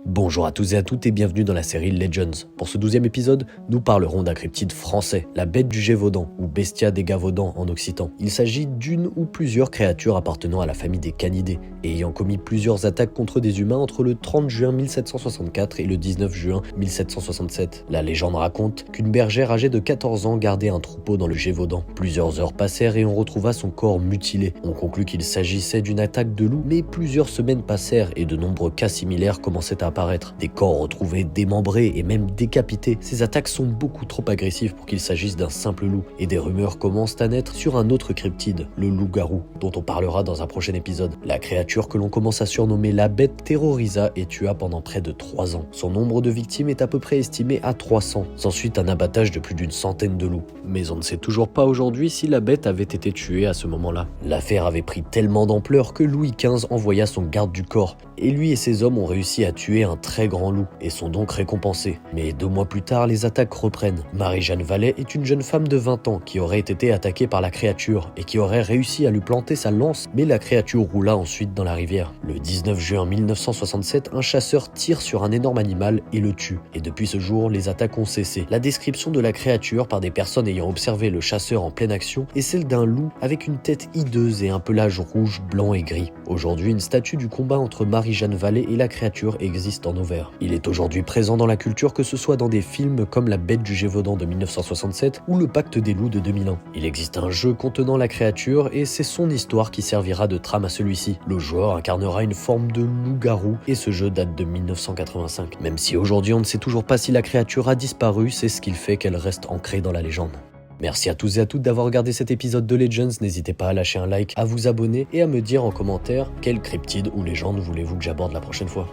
Bonjour à tous et à toutes et bienvenue dans la série Legends. Pour ce 12e épisode, nous parlerons d'un cryptide français, la bête du Gévaudan ou Bestia des Gavaudan en occitan. Il s'agit d'une ou plusieurs créatures appartenant à la famille des canidés et ayant commis plusieurs attaques contre des humains entre le 30 juin 1764 et le 19 juin 1767. La légende raconte qu'une bergère âgée de 14 ans gardait un troupeau dans le Gévaudan. Plusieurs heures passèrent et on retrouva son corps mutilé. On conclut qu'il s'agissait d'une attaque de loup, mais plusieurs semaines passèrent et de nombreux cas similaires commençaient à apparaître. Des corps retrouvés démembrés et même décapités. Ces attaques sont beaucoup trop agressives pour qu'il s'agisse d'un simple loup et des rumeurs commencent à naître sur un autre cryptide, le loup-garou, dont on parlera dans un prochain épisode. La créature que l'on commence à surnommer la bête terrorisa et tua pendant près de 3 ans. Son nombre de victimes est à peu près estimé à 300. S'ensuit un abattage de plus d'une centaine de loups. Mais on ne sait toujours pas aujourd'hui si la bête avait été tuée à ce moment-là. L'affaire avait pris tellement d'ampleur que Louis XV envoya son garde du corps et lui et ses hommes ont réussi à tuer un très grand loup et sont donc récompensés. Mais 2 mois plus tard, les attaques reprennent. Marie-Jeanne Vallet est une jeune femme de 20 ans qui aurait été attaquée par la créature et qui aurait réussi à lui planter sa lance, mais la créature roula ensuite dans la rivière. Le 19 juin 1967, un chasseur tire sur un énorme animal et le tue. Et depuis ce jour, les attaques ont cessé. La description de la créature par des personnes ayant observé le chasseur en pleine action est celle d'un loup avec une tête hideuse et un pelage rouge, blanc et gris. Aujourd'hui, une statue du combat entre Marie-Jeanne Vallet et la créature existe en Auvers. Il est aujourd'hui présent dans la culture, que ce soit dans des films comme La Bête du Gévaudan de 1967 ou Le Pacte des loups de 2001. Il existe un jeu contenant la créature et c'est son histoire qui servira de trame à celui-ci. Le joueur incarnera une forme de loup-garou et ce jeu date de 1985. Même si aujourd'hui on ne sait toujours pas si la créature a disparu, c'est ce qui fait qu'elle reste ancrée dans la légende. Merci à tous et à toutes d'avoir regardé cet épisode de Legends, n'hésitez pas à lâcher un like, à vous abonner et à me dire en commentaire quel cryptide ou légende voulez-vous que j'aborde la prochaine fois.